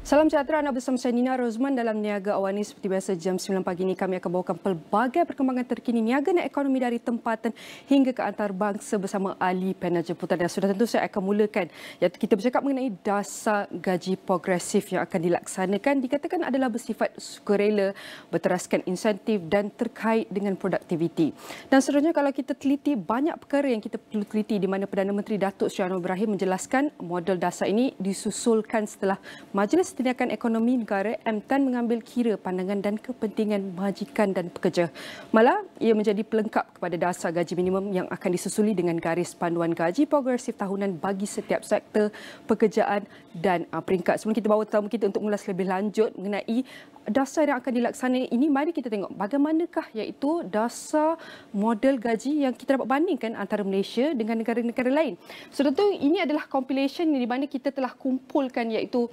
Salam sejahtera, anda bersama saya Nina Rozman dalam Niaga AWANI. Seperti biasa jam 9 pagi ini kami akan bawakan pelbagai perkembangan terkini niaga dan ekonomi dari tempatan hingga ke antarabangsa bersama ahli panel jemputan. Dan sudah tentu saya akan mulakan, iaitu kita bercakap mengenai dasar gaji progresif yang akan dilaksanakan. Dikatakan adalah bersifat sukarela, berteraskan insentif dan terkait dengan produktiviti. Dan seterusnya kalau kita teliti, banyak perkara yang kita perlu teliti di mana Perdana Menteri Datuk Seri Anwar Ibrahim menjelaskan model dasar ini disusulkan setelah Majlis Tindakan Ekonomi Negara MTAN mengambil kira pandangan dan kepentingan majikan dan pekerja. Malah, ia menjadi pelengkap kepada dasar gaji minimum yang akan disusuli dengan garis panduan gaji progresif tahunan bagi setiap sektor pekerjaan dan peringkat. Sebelum kita bawa tetamu kita untuk mengulas lebih lanjut mengenai dasar yang akan dilaksanakan ini, mari kita tengok bagaimanakah iaitu dasar model gaji yang kita dapat bandingkan antara Malaysia dengan negara-negara lain. So, tentu ini adalah compilation di mana kita telah kumpulkan iaitu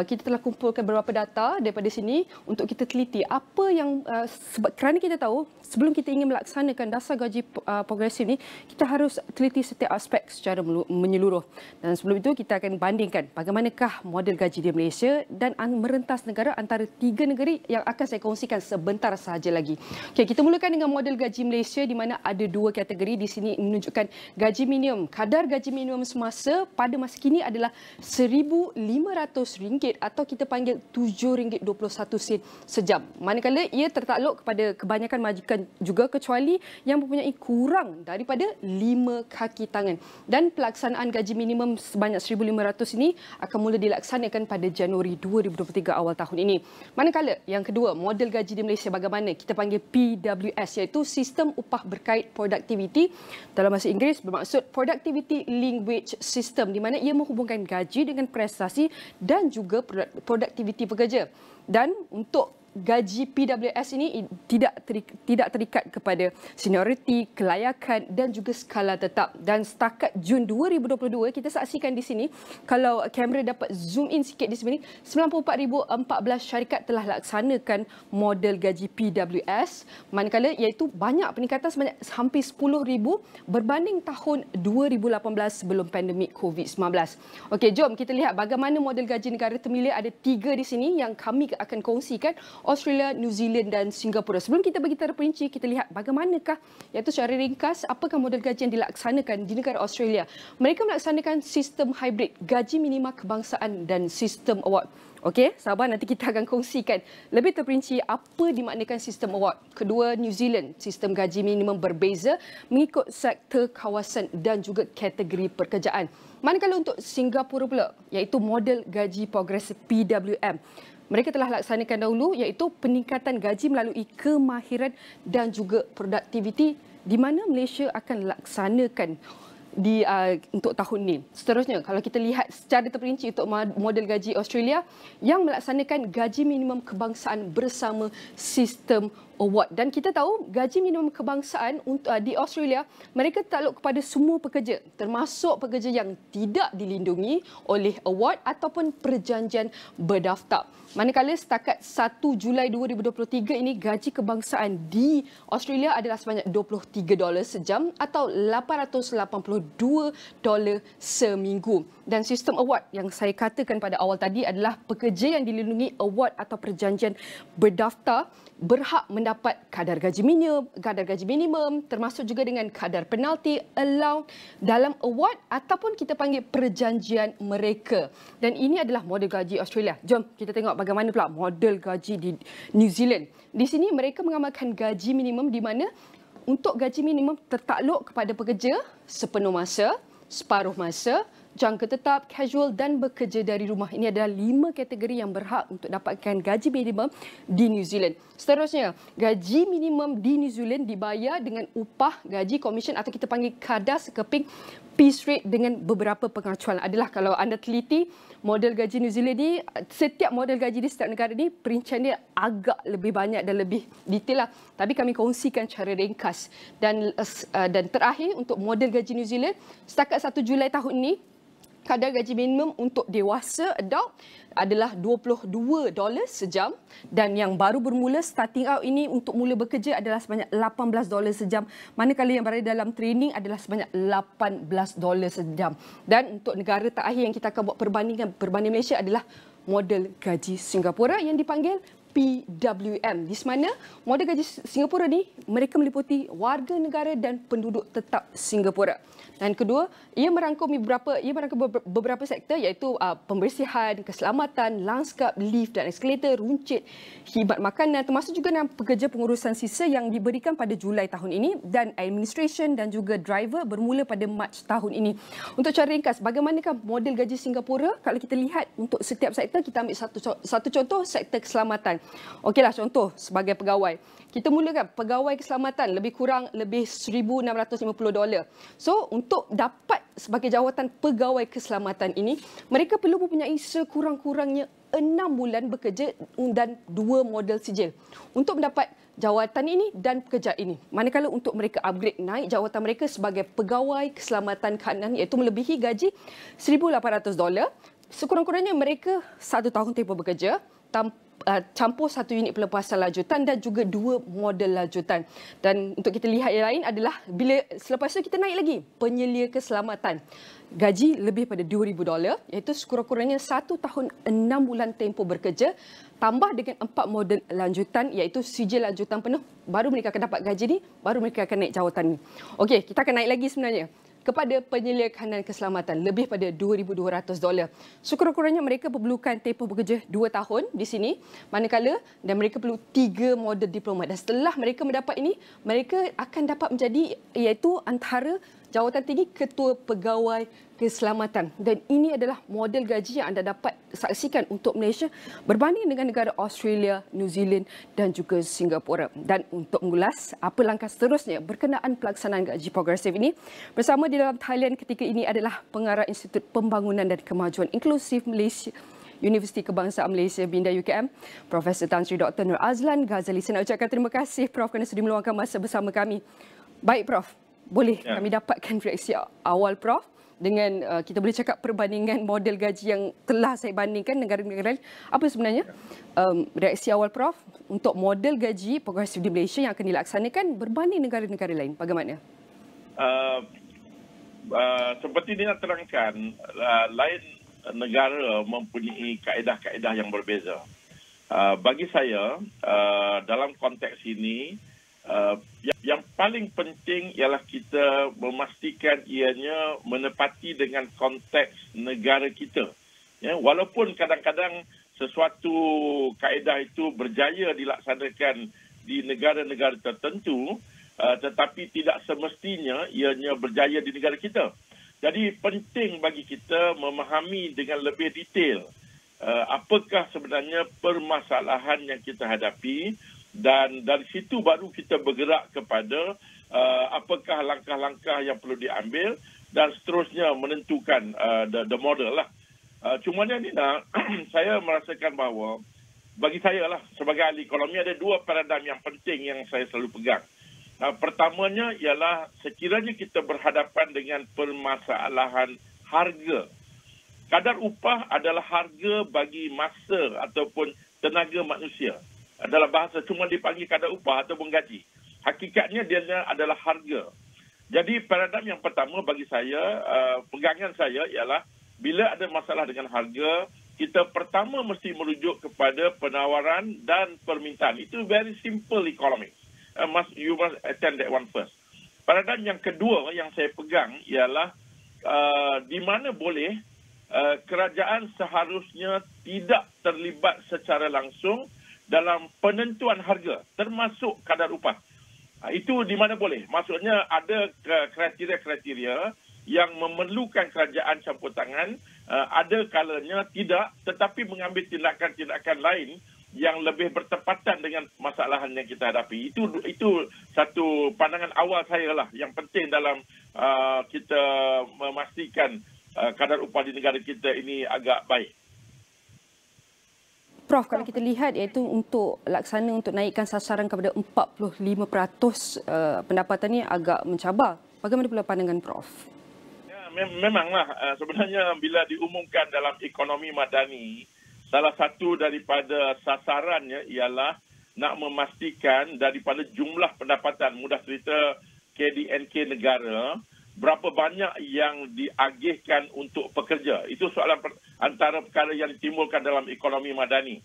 kita telah kumpulkan beberapa data daripada sini untuk kita teliti apa yang sebab kerana kita tahu sebelum kita ingin melaksanakan dasar gaji progresif ni, kita harus teliti setiap aspek secara menyeluruh. Dan sebelum itu kita akan bandingkan bagaimanakah model gaji di Malaysia dan merentas negara antara tiga negeri yang akan saya kongsikan sebentar sahaja lagi. Okey, kita mulakan dengan model gaji Malaysia di mana ada dua kategori di sini menunjukkan gaji minimum. Kadar gaji minimum semasa pada masa kini adalah RM1,500 atau kita panggil RM7.21 sejam. Manakala ia tertakluk kepada kebanyakan majikan juga kecuali yang mempunyai kurang daripada 5 kaki tangan. Dan pelaksanaan gaji minimum sebanyak RM1,500 ini akan mula dilaksanakan pada Januari 2023 awal tahun ini. Manakala yang kedua, model gaji di Malaysia bagaimana? Kita panggil PWS iaitu Sistem Upah Berkait Produktiviti. Dalam bahasa Inggeris bermaksud Productivity Linked Wage System di mana ia menghubungkan gaji dengan prestasi dan juga produktiviti pekerja. Dan untuk gaji PWS ini tidak terikat kepada senioriti, kelayakan dan juga skala tetap. Dan setakat Jun 2022, kita saksikan di sini, kalau kamera dapat zoom in sikit di sini, 94,014 syarikat telah laksanakan model gaji PWS, manakala iaitu banyak peningkatan sebanyak hampir 10,000 berbanding tahun 2018 sebelum pandemik COVID-19. Okey, jom kita lihat bagaimana model gaji negara termilir. Ada 3 di sini yang kami akan kongsikan: Australia, New Zealand dan Singapura. Sebelum kita bagi terperinci, kita lihat bagaimanakah, iaitu secara ringkas, apakah model gaji yang dilaksanakan di negara Australia. Mereka melaksanakan sistem hybrid, gaji minima kebangsaan dan sistem award. Okey, sahabat, nanti kita akan kongsikan lebih terperinci apa dimaknakan sistem award. Kedua, New Zealand, sistem gaji minimum berbeza mengikut sektor kawasan dan juga kategori pekerjaan. Manakala untuk Singapura pula, iaitu model gaji progresif PWM. Mereka telah laksanakan dahulu iaitu peningkatan gaji melalui kemahiran dan juga produktiviti di mana Malaysia akan laksanakan untuk tahun ini. Seterusnya, kalau kita lihat secara terperinci untuk model gaji Australia yang melaksanakan gaji minimum kebangsaan bersama sistem award. Dan kita tahu gaji minimum kebangsaan di Australia, mereka takluk kepada semua pekerja, termasuk pekerja yang tidak dilindungi oleh award ataupun perjanjian berdaftar. Manakala setakat 1 Julai 2023 ini, gaji kebangsaan di Australia adalah sebanyak $23 sejam atau $882 seminggu. Dan sistem award yang saya katakan pada awal tadi adalah pekerja yang dilindungi award atau perjanjian berdaftar berhak mendapat kadar gaji minimum termasuk juga dengan kadar penalti, allowance dalam award ataupun kita panggil perjanjian mereka. Dan ini adalah model gaji Australia. Jom kita tengok bagaimana pula model gaji di New Zealand. Di sini mereka mengamalkan gaji minimum di mana untuk gaji minimum tertakluk kepada pekerja sepenuh masa, separuh masa, jangka tetap, casual dan bekerja dari rumah. Ini adalah 5 kategori yang berhak untuk dapatkan gaji minimum di New Zealand. Seterusnya, gaji minimum di New Zealand dibayar dengan upah, gaji, komisen atau kita panggil kadar sekeping piece rate dengan beberapa pengacuan. Adalah kalau anda teliti model gaji New Zealand ni, setiap model gaji di setiap negara ni perincian dia agak lebih banyak dan lebih detail lah. Tapi kami kongsikan cara ringkas. Dan terakhir untuk model gaji New Zealand, setakat 1 Julai tahun ini, kadar gaji minimum untuk dewasa adult adalah $22 sejam dan yang baru bermula starting out ini untuk mula bekerja adalah sebanyak $18 sejam, manakala yang berada dalam training adalah sebanyak $18 sejam. Dan untuk negara terakhir yang kita akan buat perbandingan Malaysia adalah model gaji Singapura yang dipanggil PWM. Di mana model gaji Singapura ni mereka meliputi warga negara dan penduduk tetap Singapura. Dan kedua, ia merangkum beberapa sektor iaitu pembersihan, keselamatan, langkah, lift dan eskalator, runcit, khidmat makanan, termasuk juga dengan pekerja pengurusan sisa yang diberikan pada Julai tahun ini dan administration dan juga driver bermula pada Mac tahun ini. Untuk cara ringkas, bagaimanakah model gaji Singapura? Kalau kita lihat untuk setiap sektor, kita ambil satu contoh, sektor keselamatan. Okeylah, contoh sebagai pegawai. Kita mulakan pegawai keselamatan lebih kurang $1,650. So, untuk dapat sebagai jawatan pegawai keselamatan ini, mereka perlu mempunyai sekurang-kurangnya 6 bulan bekerja dan 2 model sijil untuk mendapat jawatan ini dan pekerjaan ini. Manakala untuk mereka upgrade naik jawatan mereka sebagai pegawai keselamatan kanan iaitu melebihi gaji $1,800, sekurang-kurangnya mereka 1 tahun tempoh bekerja campur 1 unit pelepasan lanjutan dan juga 2 model lanjutan. Dan untuk kita lihat yang lain adalah bila selepas itu kita naik lagi penyelia keselamatan. Gaji lebih pada $2,000 iaitu sekurang-kurangnya 1 tahun 6 bulan tempoh bekerja tambah dengan 4 model lanjutan iaitu sijil lanjutan penuh, baru mereka akan dapat gaji ni, baru mereka akan naik jawatan ni. Okey, kita akan naik lagi sebenarnya kepada penyelia kanan keselamatan lebih pada $2,200. Sekurang-kurangnya mereka memerlukan tempoh bekerja 2 tahun di sini, manakala dan mereka perlu 3 model diploma. Dan setelah mereka mendapat ini, mereka akan dapat menjadi iaitu antara jawatan tinggi ketua pegawai keselamatan. Dan ini adalah model gaji yang anda dapat saksikan untuk Malaysia berbanding dengan negara Australia, New Zealand dan juga Singapura. Dan untuk mengulas apa langkah seterusnya berkenaan pelaksanaan gaji progresif ini, bersama di dalam talian ketika ini adalah Pengarah Institut Pembangunan dan Kemajuan Inklusif Malaysia, Universiti Kebangsaan Malaysia Binda UKM, Profesor Tan Sri Dr. Nur Azlan Ghazali. Saya nak ucapkan terima kasih Prof kerana sudi meluangkan masa bersama kami. Baik Prof, boleh kami dapatkan reaksi awal Prof dengan kita boleh cakap perbandingan model gaji yang telah saya bandingkan negara-negara lain. Apa sebenarnya reaksi awal Prof untuk model gaji progresif di Malaysia yang akan dilaksanakan berbanding negara-negara lain? Bagaimana? Seperti dia terangkan, lain negara mempunyai kaedah-kaedah yang berbeza. Bagi saya, dalam konteks ini, yang paling penting ialah kita memastikan ianya menepati dengan konteks negara kita. Ya, walaupun kadang-kadang sesuatu kaedah itu berjaya dilaksanakan di negara-negara tertentu, tetapi tidak semestinya ianya berjaya di negara kita. Jadi penting bagi kita memahami dengan lebih detail apakah sebenarnya permasalahan yang kita hadapi, dan dari situ baru kita bergerak kepada apakah langkah-langkah yang perlu diambil dan seterusnya menentukan the model lah. Cumanya Nina, saya merasakan bahawa bagi saya lah sebagai ahli ekonomi ada 2 paradigm yang penting yang saya selalu pegang. Pertamanya ialah sekiranya kita berhadapan dengan permasalahan harga. Kadar upah adalah harga bagi masa ataupun tenaga manusia. Dalam bahasa cuma dipanggil kadar upah ataupun gaji. Hakikatnya dia adalah harga. Jadi paradigm yang pertama bagi saya, pegangan saya ialah bila ada masalah dengan harga, kita pertama mesti merujuk kepada penawaran dan permintaan. Itu very simple economics. You must attend that one first. Paradigm yang kedua yang saya pegang ialah di mana boleh kerajaan seharusnya tidak terlibat secara langsung dalam penentuan harga, termasuk kadar upah. Itu di mana boleh. Maksudnya ada kriteria-kriteria yang memerlukan kerajaan campur tangan, ada kalanya tidak, tetapi mengambil tindakan-tindakan lain yang lebih bertepatan dengan masalahan yang kita hadapi. Itu satu pandangan awal saya lah, yang penting dalam kita memastikan kadar upah di negara kita ini agak baik. Prof, kalau kita lihat iaitu untuk laksana untuk naikkan sasaran kepada 45% pendapatan ini agak mencabar. Bagaimana pula pandangan Prof? Ya, memanglah sebenarnya bila diumumkan dalam ekonomi madani, salah satu daripada sasarannya ialah nak memastikan daripada jumlah pendapatan, mudah cerita KDNK negara, berapa banyak yang diagihkan untuk pekerja. Itu soalan antara perkara yang ditimbulkan dalam ekonomi madani.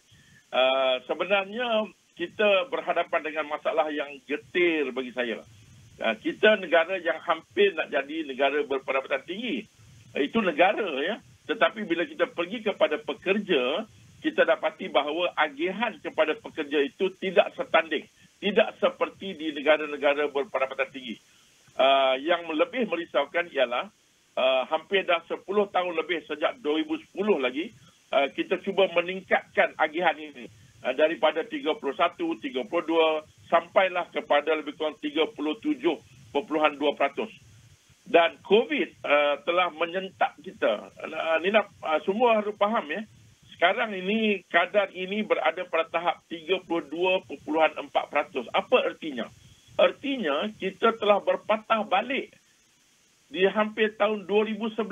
Sebenarnya kita berhadapan dengan masalah yang getir bagi saya. Kita negara yang hampir nak jadi negara berpendapatan tinggi. Itu negara, ya. Tetapi bila kita pergi kepada pekerja, kita dapati bahawa agihan kepada pekerja itu tidak setanding. Tidak seperti di negara-negara berpendapatan tinggi. Yang lebih merisaukan ialah hampir dah 10 tahun lebih sejak 2010 lagi, kita cuba meningkatkan agihan ini daripada 31, 32 sampailah kepada lebih kurang 37.2%. Dan COVID telah menyentak kita. Nina, semua harus faham, ya. Sekarang ini kadar ini berada pada tahap 32.4%. Apa artinya? Artinya kita telah berpatah balik di hampir tahun 2011.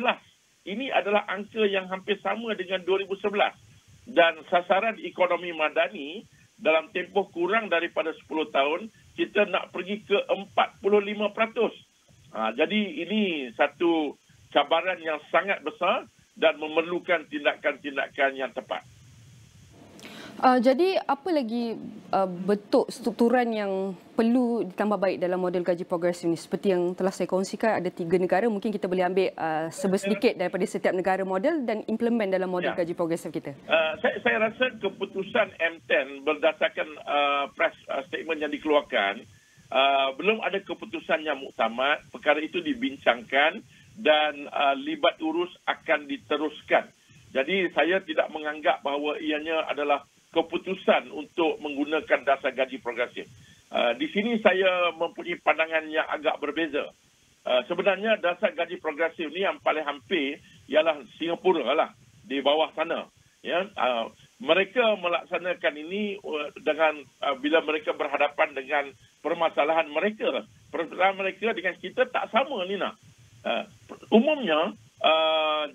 Ini adalah angka yang hampir sama dengan 2011. Dan sasaran ekonomi madani dalam tempoh kurang daripada 10 tahun, kita nak pergi ke 45%. Jadi ini satu cabaran yang sangat besar dan memerlukan tindakan-tindakan yang tepat. Jadi apa lagi bentuk strukturan yang perlu ditambah baik dalam model gaji progresif ini? Seperti yang telah saya kongsikan, ada 3 negara. Mungkin kita boleh ambil sedikit daripada setiap negara model dan implement dalam model gaji progresif kita. Saya rasa keputusan M10 berdasarkan press statement yang dikeluarkan, belum ada keputusan yang muktamad. Perkara itu dibincangkan dan libat urus akan diteruskan. Jadi saya tidak menganggap bahawa ianya adalah keputusan untuk menggunakan dasar gaji progresif. Di sini saya mempunyai pandangan yang agak berbeza. Sebenarnya dasar gaji progresif ni yang paling hampir ialah Singapura lah, di bawah sana. Ya, mereka melaksanakan ini dengan bila mereka berhadapan dengan permasalahan mereka. Permasalahan mereka dengan kita tak sama, Nina. Umumnya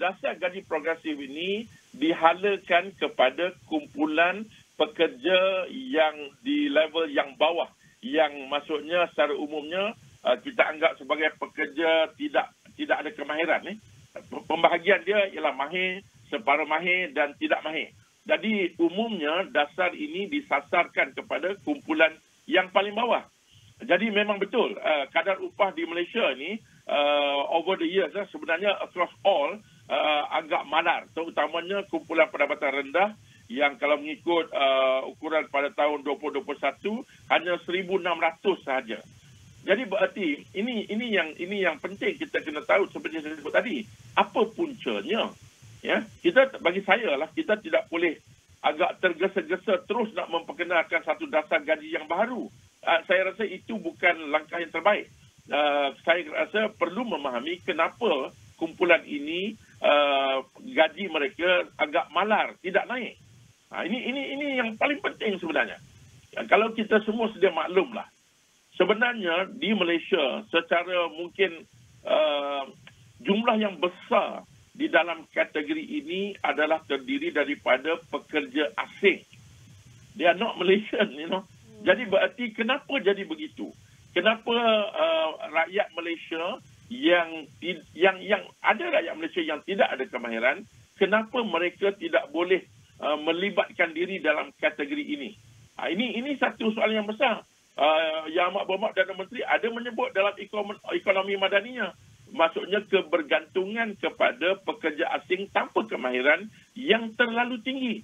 dasar gaji progresif ini dihalakan kepada kumpulan pekerja yang di level yang bawah, yang maksudnya secara umumnya kita anggap sebagai pekerja tidak ada kemahiran. Pembahagian dia ialah mahir, separuh mahir dan tidak mahir. Jadi umumnya dasar ini disasarkan kepada kumpulan yang paling bawah. Jadi memang betul kadar upah di Malaysia ni over the years sebenarnya across all agak malar, terutamanya kumpulan pendapatan rendah yang kalau mengikut ukuran pada tahun 2021 hanya 1,600 sahaja. Jadi berarti ini yang penting kita kena tahu seperti yang saya sebut tadi. Apa puncanya? Ya, bagi saya lah, kita tidak boleh agak tergesa-gesa terus nak memperkenalkan satu dasar gaji yang baru. Saya rasa itu bukan langkah yang terbaik. Saya rasa perlu memahami kenapa kumpulan ini gaji mereka agak malar, tidak naik. Ini yang paling penting sebenarnya. Kalau kita semua sedia maklumlah, sebenarnya di Malaysia secara mungkin jumlah yang besar di dalam kategori ini adalah terdiri daripada pekerja asing. They are not Malaysian, you know. Jadi berarti kenapa jadi begitu? Kenapa rakyat Malaysia yang ada rakyat Malaysia yang tidak ada kemahiran, kenapa mereka tidak boleh melibatkan diri dalam kategori ini? Ini satu soalan yang besar. Yang Amat Berhormat Perdana Menteri ada menyebut dalam ekonomi madaninya, maksudnya kebergantungan kepada pekerja asing tanpa kemahiran yang terlalu tinggi.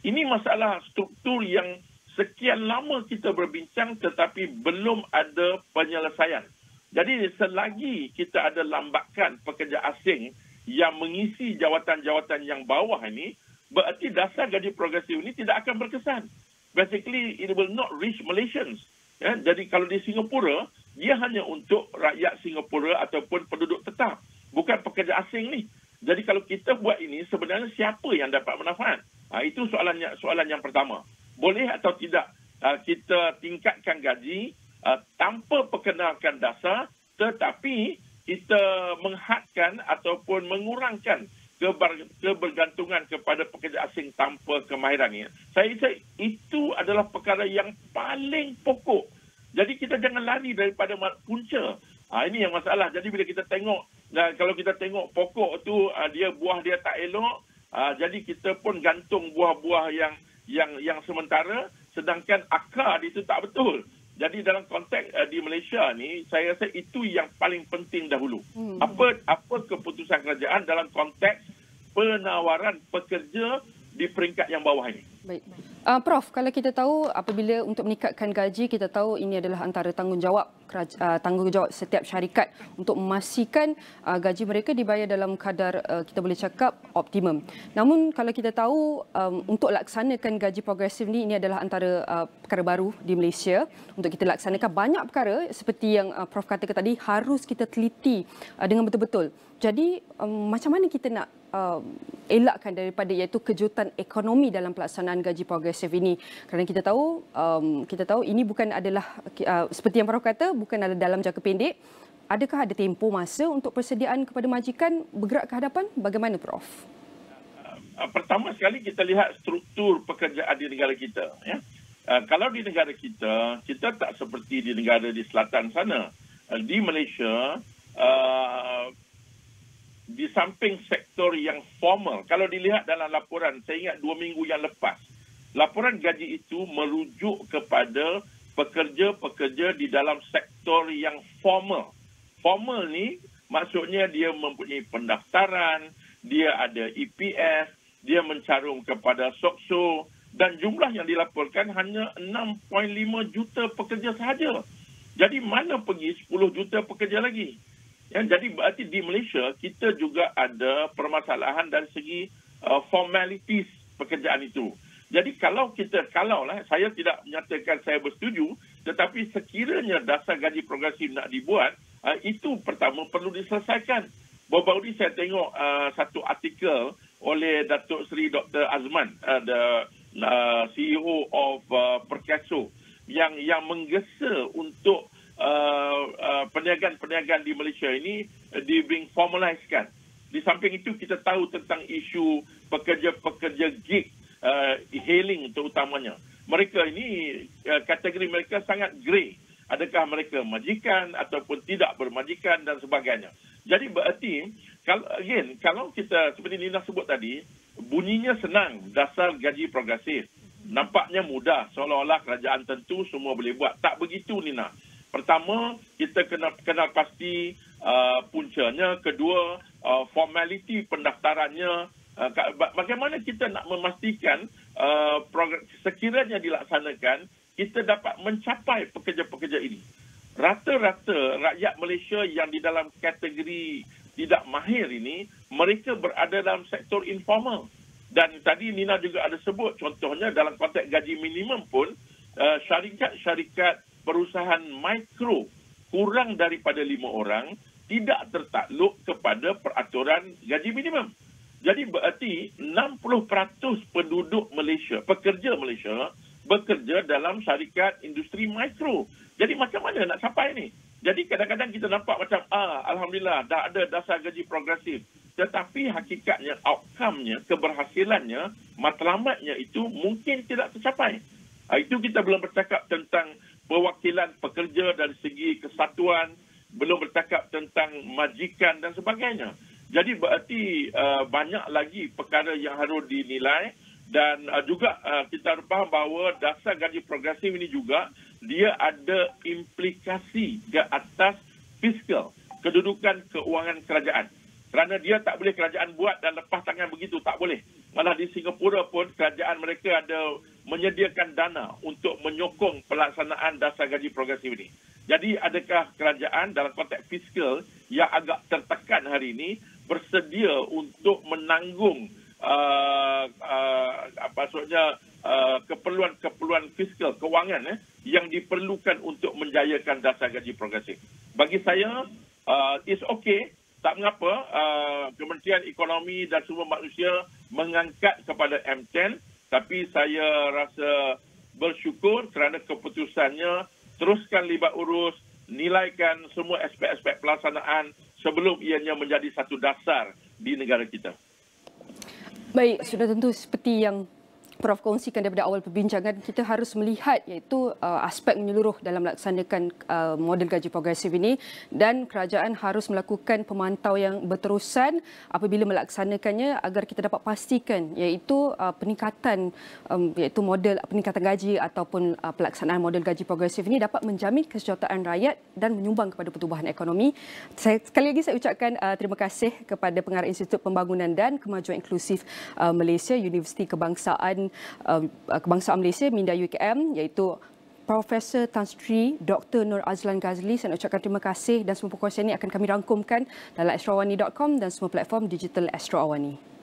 Ini masalah struktur yang sekian lama kita berbincang tetapi belum ada penyelesaian. Jadi selagi kita ada lambakan pekerja asing yang mengisi jawatan-jawatan yang bawah ini, berarti dasar gaji progresif ini tidak akan berkesan. Basically, it will not reach Malaysians. Ya, jadi kalau di Singapura, dia hanya untuk rakyat Singapura ataupun penduduk tetap, bukan pekerja asing ni. Jadi kalau kita buat ini, sebenarnya siapa yang dapat manfaat? Itu soalan yang pertama. Boleh atau tidak kita tingkatkan gaji tanpa perkenalkan dasar, tetapi kita menghadkan ataupun mengurangkan kebergantungan kepada pekerja asing tanpa kemahiran ini. Saya rasa itu adalah perkara yang paling pokok. Jadi kita jangan lari daripada punca. Ini yang masalah. Jadi bila kita tengok, kalau kita tengok pokok tu buah dia tak elok, jadi kita pun gantung buah-buah yang sementara, sedangkan akar itu tak betul. Jadi dalam konteks di Malaysia ni, saya rasa itu yang paling penting dahulu. Apa keputusan kerajaan dalam konteks penawaran pekerja di peringkat yang bawah ini? Baik. Prof, kalau kita tahu apabila untuk meningkatkan gaji, kita tahu ini adalah antara tanggungjawab setiap syarikat untuk memastikan gaji mereka dibayar dalam kadar kita boleh cakap optimum. Namun kalau kita tahu untuk laksanakan gaji progresif ini adalah antara perkara baru di Malaysia. Untuk kita laksanakan banyak perkara seperti yang Prof katakan tadi harus kita teliti dengan betul-betul. Jadi macam mana kita nak elakkan daripada iaitu kejutan ekonomi dalam pelaksanaan gaji progresif ini, kerana kita tahu ini bukan adalah seperti yang Prof kata, bukan adalah dalam jangka pendek. Adakah ada tempoh masa untuk persediaan kepada majikan bergerak ke hadapan? Bagaimana Prof? Pertama sekali kita lihat struktur pekerjaan di negara kita, ya. Kalau di negara kita tak seperti di negara di selatan sana. Di Malaysia, di samping sektor yang formal, kalau dilihat dalam laporan, saya ingat 2 minggu yang lepas, laporan gaji itu merujuk kepada pekerja-pekerja di dalam sektor yang formal. Formal ni maksudnya dia mempunyai pendaftaran, dia ada EPS, dia mencarung kepada sokso, dan jumlah yang dilaporkan hanya 6.5 juta pekerja sahaja. Jadi mana pergi 10 juta pekerja lagi? Ya, jadi berarti di Malaysia kita juga ada permasalahan dari segi formalities pekerjaan itu. Jadi kalau saya tidak menyatakan saya bersetuju, tetapi sekiranya dasar gaji progresif nak dibuat, itu pertama perlu diselesaikan. Baru-baru ini saya tengok satu artikel oleh Datuk Seri Dr. Azman, the CEO of Prestasi, yang menggesa untuk perniagaan-perniagaan di Malaysia ini formalisekan. Di samping itu kita tahu tentang isu pekerja-pekerja gig, hailing terutamanya. Mereka ini kategori mereka sangat grey. Adakah mereka majikan ataupun tidak bermajikan dan sebagainya. Jadi berarti kalau kita seperti Nina sebut tadi, bunyinya senang, dasar gaji progresif. Nampaknya mudah, seolah-olah kerajaan tentu semua boleh buat. Tak begitu, Nina. Pertama, kita kenal pasti puncanya. Kedua, formaliti pendaftarannya. Bagaimana kita nak memastikan sekiranya dilaksanakan, kita dapat mencapai pekerja-pekerja ini. Rata-rata rakyat Malaysia yang di dalam kategori tidak mahir ini, mereka berada dalam sektor informal. Dan tadi Nina juga ada sebut, contohnya dalam konteks gaji minimum pun, syarikat-syarikat perusahaan mikro kurang daripada 5 orang tidak tertakluk kepada peraturan gaji minimum. Jadi berarti 60% penduduk Malaysia, pekerja Malaysia, bekerja dalam syarikat industri mikro. Jadi macam mana nak capai ni? Jadi kadang-kadang kita nampak macam, alhamdulillah dah ada dasar gaji progresif. Tetapi hakikatnya, outcome-nya, keberhasilannya, matlamatnya itu mungkin tidak tercapai. Itu kita belum bercakap tentang perwakilan pekerja dari segi kesatuan, belum bercakap tentang majikan dan sebagainya. Jadi berarti banyak lagi perkara yang harus dinilai dan juga kita harus faham bahawa dasar gaji progresif ini juga dia ada implikasi ke atas fiskal, kedudukan keuangan kerajaan. Kerana dia tak boleh kerajaan buat dan lepas tangan begitu, tak boleh. Malah di Singapura pun kerajaan mereka ada menyediakan dana untuk menyokong pelaksanaan dasar gaji progresif ini. Jadi adakah kerajaan dalam konteks fiskal yang agak tertekan hari ini bersedia untuk menanggung keperluan fiskal, kewangan yang diperlukan untuk menjayakan dasar gaji progresif? Bagi saya, it's okay. Tak mengapa Kementerian Ekonomi dan Sumber Manusia mengangkat kepada M10, tapi saya rasa bersyukur kerana keputusannya. Teruskan libat urus, nilaikan semua aspek-aspek pelaksanaan sebelum ianya menjadi satu dasar di negara kita. Baik, sudah tentu seperti yang Prof kongsikan daripada awal perbincangan, kita harus melihat iaitu aspek menyeluruh dalam melaksanakan model gaji progresif ini, dan kerajaan harus melakukan pemantau yang berterusan apabila melaksanakannya agar kita dapat pastikan iaitu peningkatan iaitu model peningkatan gaji ataupun pelaksanaan model gaji progresif ini dapat menjamin kesejahteraan rakyat dan menyumbang kepada pertumbuhan ekonomi. Sekali lagi saya ucapkan terima kasih kepada Pengarah Institut Pembangunan dan Kemajuan Inklusif Malaysia, Universiti Kebangsaan Malaysia, Minda UKM, iaitu Profesor Tan Sri Dr. Nur Azlan Ghazli. Saya nak ucapkan terima kasih, dan semua perkongsian ini akan kami rangkumkan dalam astroawani.com dan semua platform digital Astro Awani.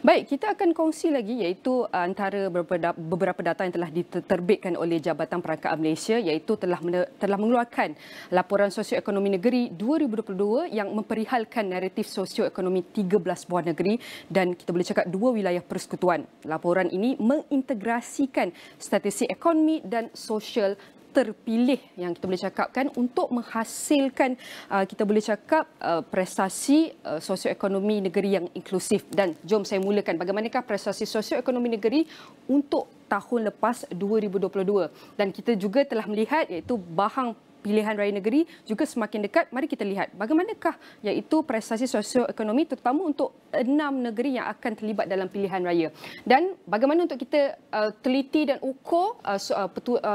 Baik, kita akan kongsi lagi iaitu antara beberapa data yang telah diterbitkan oleh Jabatan Perangkaan Malaysia, iaitu telah mengeluarkan laporan sosioekonomi negeri 2022 yang memperihalkan naratif sosioekonomi 13 buah negeri dan kita boleh cakap 2 wilayah persekutuan. Laporan ini mengintegrasikan statistik ekonomi dan sosial terpilih yang kita boleh cakapkan untuk menghasilkan kita boleh cakap prestasi sosioekonomi negeri yang inklusif. Dan jom saya mulakan bagaimanakah prestasi sosioekonomi negeri untuk tahun lepas 2022, dan kita juga telah melihat iaitu bahang pilihan raya negeri juga semakin dekat. Mari kita lihat bagaimanakah iaitu prestasi sosioekonomi terutama untuk 6 negeri yang akan terlibat dalam pilihan raya, dan bagaimana untuk kita teliti dan ukur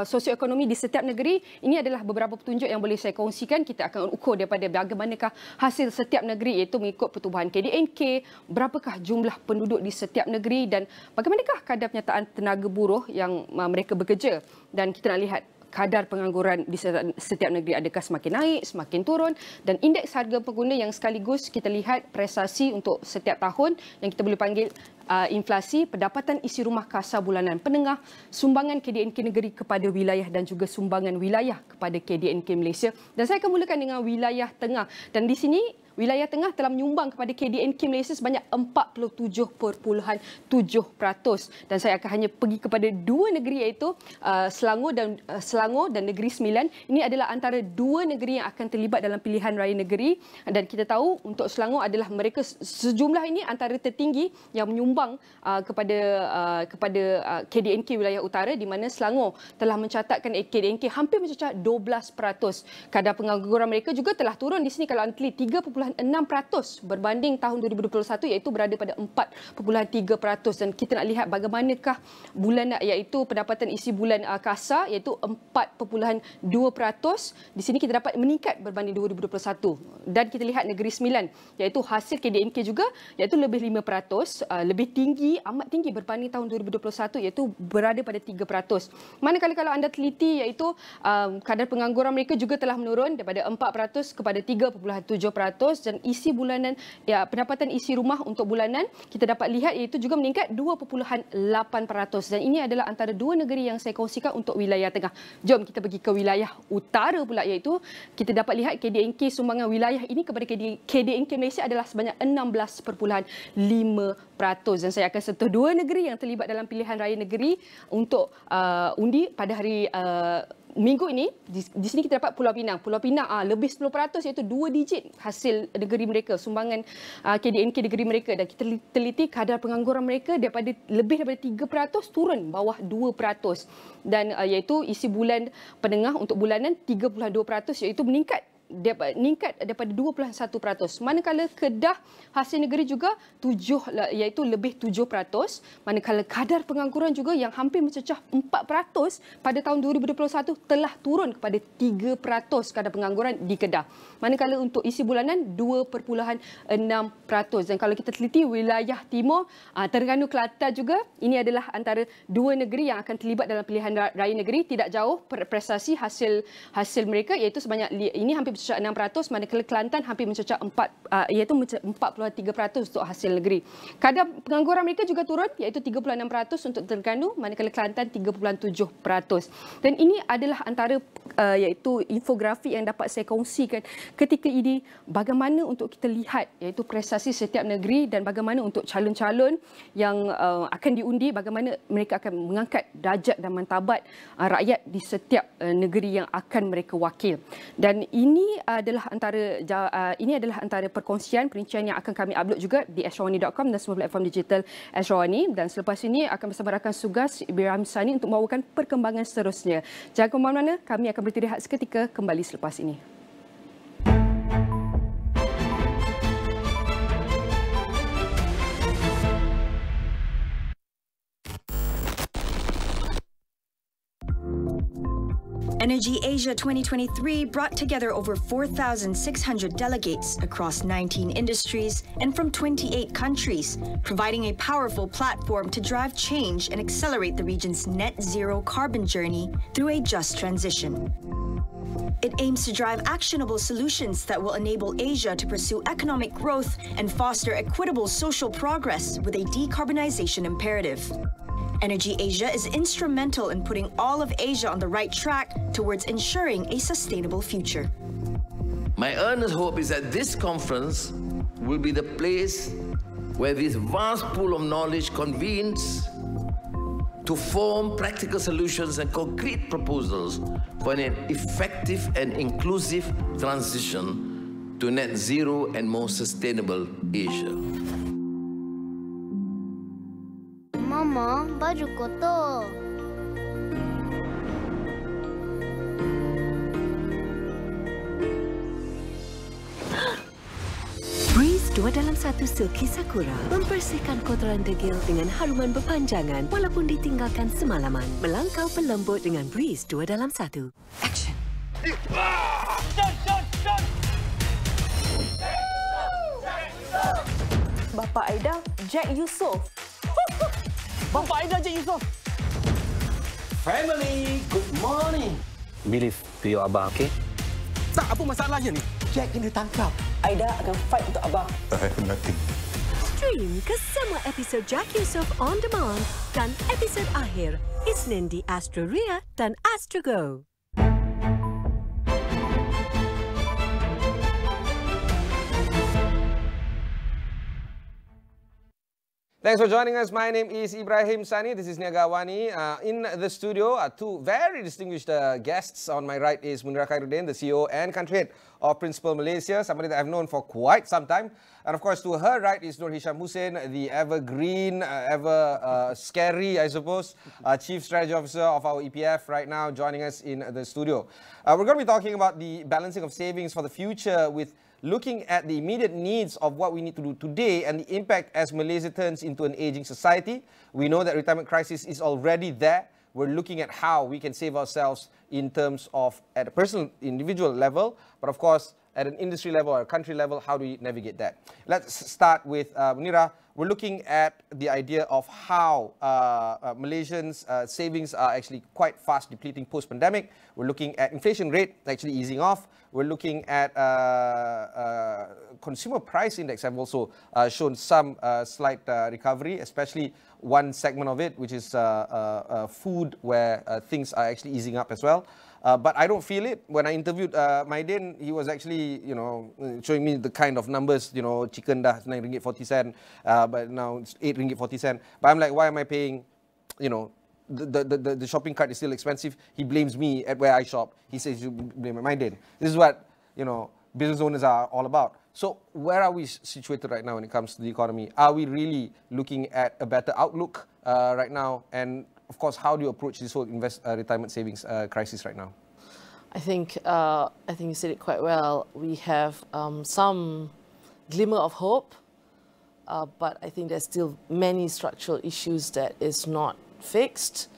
sosioekonomi di setiap negeri. Ini adalah beberapa petunjuk yang boleh saya kongsikan. Kita akan ukur daripada bagaimanakah hasil setiap negeri, iaitu mengikut pertumbuhan KDNK, berapakah jumlah penduduk di setiap negeri, dan bagaimanakah kadar penyertaan tenaga buruh yang mereka bekerja. Dan kita nak lihat kadar pengangguran di setiap negeri adakah semakin naik, semakin turun, dan indeks harga pengguna yang sekaligus kita lihat prestasi untuk setiap tahun yang kita boleh panggil inflasi, pendapatan isi rumah kasar bulanan penengah, sumbangan KDNK negeri kepada wilayah dan juga sumbangan wilayah kepada KDNK Malaysia. Dan saya akan mulakan dengan wilayah tengah, dan di sini wilayah tengah telah menyumbang kepada KDNK Malaysia sebanyak 47.7%. Dan saya akan hanya pergi kepada 2 negeri, iaitu Selangor dan Negeri Sembilan. Ini adalah antara 2 negeri yang akan terlibat dalam pilihan raya negeri. Dan kita tahu untuk Selangor adalah mereka sejumlah ini antara tertinggi yang menyumbang kepada KDNK wilayah utara, di mana Selangor telah mencatatkan KDNK hampir mencecah 12%. Kadar pengangguran mereka juga telah turun di sini kalau anda teliti 3.6% berbanding tahun 2021, iaitu berada pada 4.3%. Dan kita nak lihat bagaimanakah bulan iaitu pendapatan isi bulan kasar, iaitu 4.2%. Di sini kita dapat meningkat berbanding 2021. Dan kita lihat Negeri Sembilan, iaitu hasil KDNK juga, iaitu lebih 5%, lebih tinggi, amat tinggi berbanding tahun 2021, iaitu berada pada 3%. Manakala kalau anda teliti, iaitu kadar pengangguran mereka juga telah menurun daripada 4% kepada 3.7%. Dan isi bulanan pendapatan isi rumah untuk bulanan kita dapat lihat iaitu juga meningkat 2.8%. Dan ini adalah antara 2 negeri yang saya kongsikan untuk wilayah tengah. Jom kita pergi ke wilayah utara pula, iaitu kita dapat lihat KDNK sumbangan wilayah ini kepada KDNK Malaysia adalah sebanyak 16.5%. Dan saya akan sentuh 2 negeri yang terlibat dalam pilihan raya negeri untuk undi pada hari minggu ini. Di sini kita dapat Pulau Pinang. Pulau Pinang lebih 10%, iaitu 2 digit hasil negeri mereka, sumbangan KDNK negeri mereka. Dan kita teliti kadar pengangguran mereka lebih daripada 3% turun bawah 2%. Dan iaitu isi bulan penengah untuk bulanan 3.2%, iaitu meningkat daripada 2.1%. Manakala Kedah hasil negeri juga iaitu lebih 7%. Manakala kadar pengangguran juga yang hampir mencecah 4% pada tahun 2021 telah turun kepada 3% kadar pengangguran di Kedah. Manakala untuk isi bulanan 2.6%. Dan kalau kita teliti wilayah timur, Terengganu, Kelantan juga, ini adalah antara 2 negeri yang akan terlibat dalam pilihan raya negeri. Tidak jauh prestasi hasil mereka, iaitu sebanyak ini hampir mencecah 6%, manakala Kelantan hampir mencecah 43% untuk hasil negeri. Kadar pengangguran mereka juga turun, iaitu 36% untuk Terengganu, manakala Kelantan 3.7%. Dan ini adalah antara iaitu infografik yang dapat saya kongsikan ketika ini, bagaimana untuk kita lihat iaitu prestasi setiap negeri dan bagaimana untuk calon-calon yang akan diundi, bagaimana mereka akan mengangkat darjat dan martabat rakyat di setiap negeri yang akan mereka wakil. Dan ini ini adalah antara perkongsian perincian yang akan kami upload juga di astrawani.com dan semua platform digital Astrawani. Dan selepas ini akan bersama rakan tugas Ibrahim Sani untuk membawakan perkembangan seterusnya. Jangan ke mana-mana, kami akan berhenti rehat seketika, kembali selepas ini. Energy Asia 2023 brought together over 4,600 delegates across 19 industries and from 28 countries, providing a powerful platform to drive change and accelerate the region's net zero carbon journey through a just transition. It aims to drive actionable solutions that will enable Asia to pursue economic growth and foster equitable social progress with a decarbonization imperative. Energy Asia is instrumental in putting all of Asia on the right track towards ensuring a sustainable future. My earnest hope is that this conference will be the place where this vast pool of knowledge convenes to form practical solutions and concrete proposals for an effective and inclusive transition to net zero and more sustainable Asia. Mama, baju kotor. Breeze 2 dalam 1 Silky Sakura membersihkan kotoran degil dengan haruman berpanjangan walaupun ditinggalkan semalaman. Melangkau pelembut dengan Breeze 2 dalam 1. Action! Bapa Aida, Jack Yusof. Bapa Aida, Jack Yusof. Family, good morning. Believe to your abah, okay? Tak, apa masalahnya ni? Jack kena tangkap. Aida akan fight untuk Abah. I have nothing. Stream ke semua episod Jack Yusof On Demand dan episod akhir Isnin di Astro Ria dan Astro Go. Thanks for joining us. My name is Ibrahim Sani. This is Niaga AWANI. In the studio are two very distinguished guests. On my right is Munira Khairuddin, the CEO and country head of Principal Malaysia, somebody that I've known for quite some time. And of course, to her right is Nur Hisham Hussein, the evergreen, ever scary, I suppose, Chief Strategy Officer of our EPF right now, joining us in the studio. We're going to be talking about the balancing of savings for the future with looking at the immediate needs of what we need to do today and the impact as Malaysia turns into an aging society. We know that retirement crisis is already there. We're looking at how we can save ourselves in terms of at a personal, individual level, but of course at an industry level or a country level, how do we navigate that? Let's start with Munira. We're looking at the idea of how Malaysians' savings are actually quite fast depleting post-pandemic. We're looking at inflation rate actually easing off. We're looking at consumer price index have also shown some slight recovery, especially one segment of it, which is food, where things are actually easing up as well. But I don't feel it. When I interviewed Maidin, he was actually, showing me the kind of numbers, chicken dah RM9.40, but now it's RM8.40. But I'm like, why am I paying, the shopping cart is still expensive. He blames me at where I shop. He says you blame Maidin. This is what, business owners are all about. So where are we situated right now when it comes to the economy? Are we really looking at a better outlook right now? And of course, how do you approach this whole retirement savings crisis right now? I think you said it quite well. We have some glimmer of hope, but I think there's still many structural issues that is not fixed,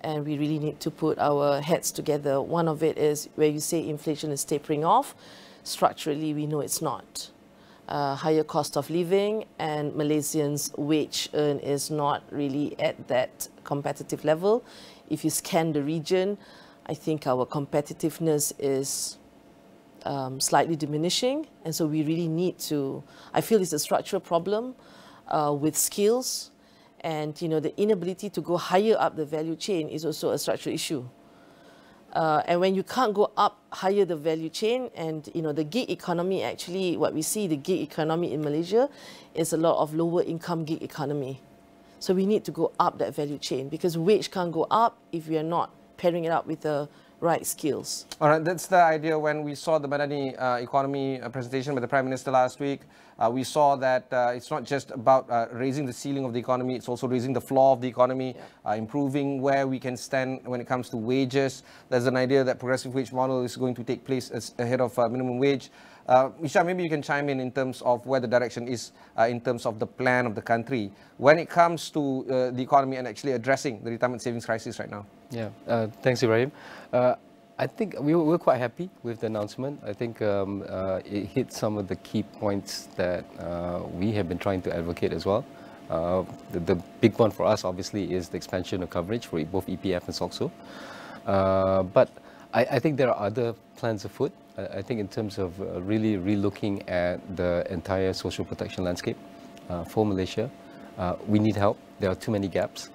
and we really need to put our heads together. One of it is where you say inflation is tapering off. Structurally, we know it's not. Higher cost of living, and Malaysians' wage earn is not really at that competitive level. If you scan the region, I think our competitiveness is slightly diminishing, and so we really need to, I feel it's a structural problem with skills, and the inability to go higher up the value chain is also a structural issue. And when you can't go up higher the value chain, and the gig economy, actually what we see, the gig economy in Malaysia is a lot of lower income gig economy. So we need to go up that value chain, because wage can't go up if we are not pairing it up with a right skills. All right, that's the idea. When we saw the Madani economy presentation by the Prime Minister last week, we saw that it's not just about raising the ceiling of the economy, it's also raising the floor of the economy, improving where we can stand when it comes to wages. There's an idea that progressive wage model is going to take place ahead of minimum wage. Isha, maybe you can chime in terms of where the direction is in terms of the plan of the country when it comes to the economy and actually addressing the retirement savings crisis right now. Yeah, thanks, Ibrahim. I think we're quite happy with the announcement. I think it hit some of the key points that we have been trying to advocate as well. The big one for us, obviously, is the expansion of coverage for both EPF and SOCSO. But I think there are other plans afoot. I think in terms of really relooking at the entire social protection landscape for Malaysia, we need help. There are too many gaps.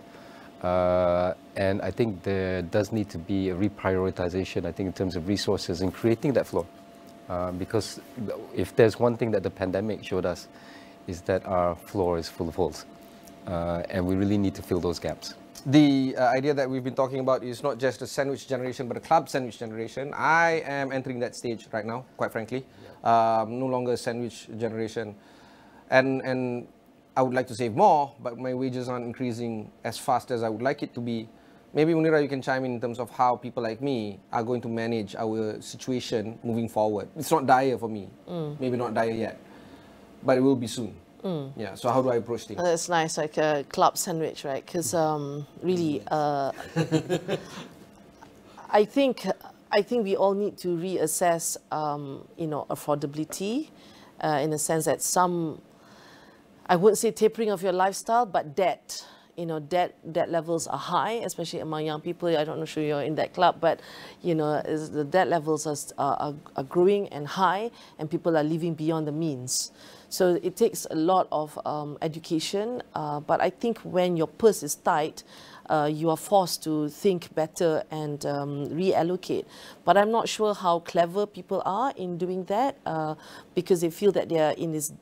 And I think there does need to be a reprioritization, I think, in terms of resources and creating that floor. Because if there's one thing that the pandemic showed us, is that our floor is full of holes. And we really need to fill those gaps. The idea that we've been talking about is not just a sandwich generation, but a club sandwich generation. I am entering that stage right now, quite frankly. No longer a sandwich generation. And I would like to save more, but my wages aren't increasing as fast as I would like it to be. Maybe, Munira, you can chime in terms of how people like me are going to manage our situation moving forward. It's not dire for me. Maybe not dire yet, but it will be soon. Yeah, so how do I approach things? That's nice, like a club sandwich, right? Because really, I think we all need to reassess, affordability, in the sense that some, I wouldn't say tapering of your lifestyle, but debt. Debt levels are high, especially among young people. I don't know if you're in that club, but the debt levels are growing and high, and people are living beyond the means. So it takes a lot of education, but I think when your purse is tight, you are forced to think better and reallocate. But I'm not sure how clever people are in doing that, because they feel that they are in this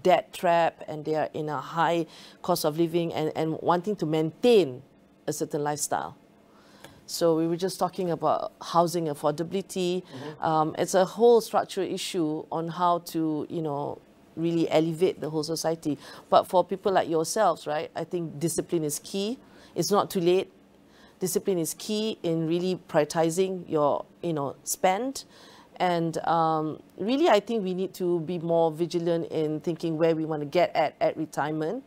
debt trap, and they are in a high cost of living and wanting to maintain a certain lifestyle. So we were just talking about housing affordability. It's a whole structural issue on how to, really elevate the whole society. But for people like yourselves, right, I think discipline is key. It's not too late. Discipline is key in really prioritizing your, spend. And really, I think we need to be more vigilant in thinking where we want to get at retirement.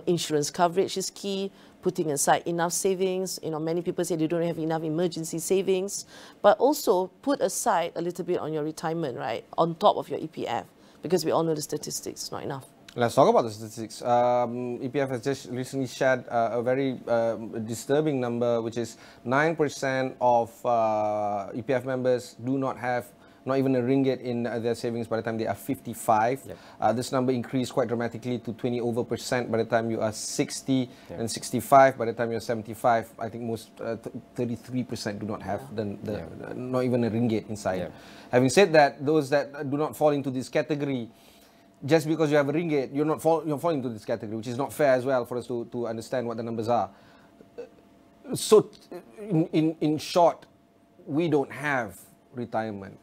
Insurance coverage is key, putting aside enough savings. Many people say they don't have enough emergency savings, but also put aside a little bit on your retirement, right, on top of your EPF, because we all know the statistics, not enough. Let's talk about the statistics. EPF has just recently shared a very disturbing number, which is 9% of EPF members do not have not even a ringgit in their savings by the time they are 55. Yep. This number increased quite dramatically to 20% by the time you are 60, yep, and 65 by the time you're 75. I think most 33% do not have not even a ringgit inside. Yep. Having said that, those that do not fall into this category, just because you have a ringgit, you're falling into this category, which is not fair as well for us to understand what the numbers are. So, in short, we don't have retirement.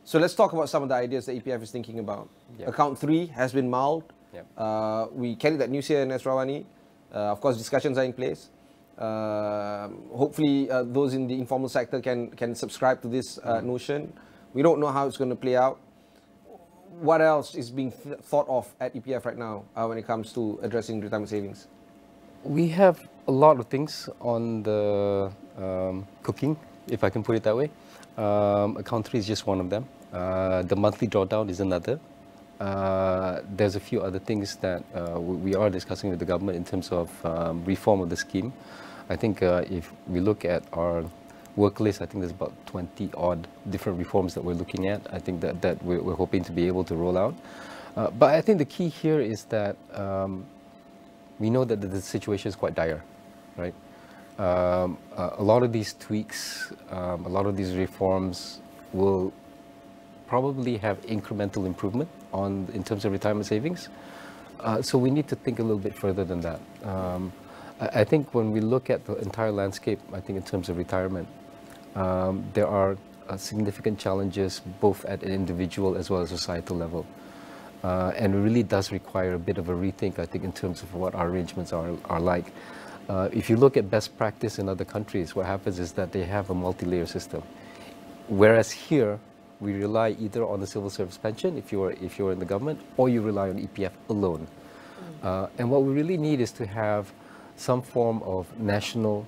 So let's talk about some of the ideas that EPF is thinking about. Yep. Account 3 has been mulled. Yep. We carried that news here in Asrawani. Of course, discussions are in place. Hopefully, those in the informal sector can subscribe to this notion. We don't know how it's going to play out. What else is being thought of at EPF right now when it comes to addressing retirement savings? We have a lot of things on the cooking, if I can put it that way. Account 3 is just one of them. The monthly drawdown is another. There's a few other things that we are discussing with the government in terms of reform of the scheme. I think if we look at our work list, I think there's about 20 odd different reforms that we're looking at. I think that we're hoping to be able to roll out. But I think the key here is that we know that the situation is quite dire, right? A lot of these tweaks, a lot of these reforms will probably have incremental improvement in terms of retirement savings. So we need to think a little bit further than that. I think when we look at the entire landscape, I think in terms of retirement, there are significant challenges both at an individual as well as societal level. And it really does require a bit of a rethink, I think, in terms of what our arrangements are like. If you look at best practice in other countries, what happens is that they have a multi-layer system. Whereas here, we rely either on the civil service pension if you're in the government, or you rely on EPF alone. And what we really need is to have some form of national,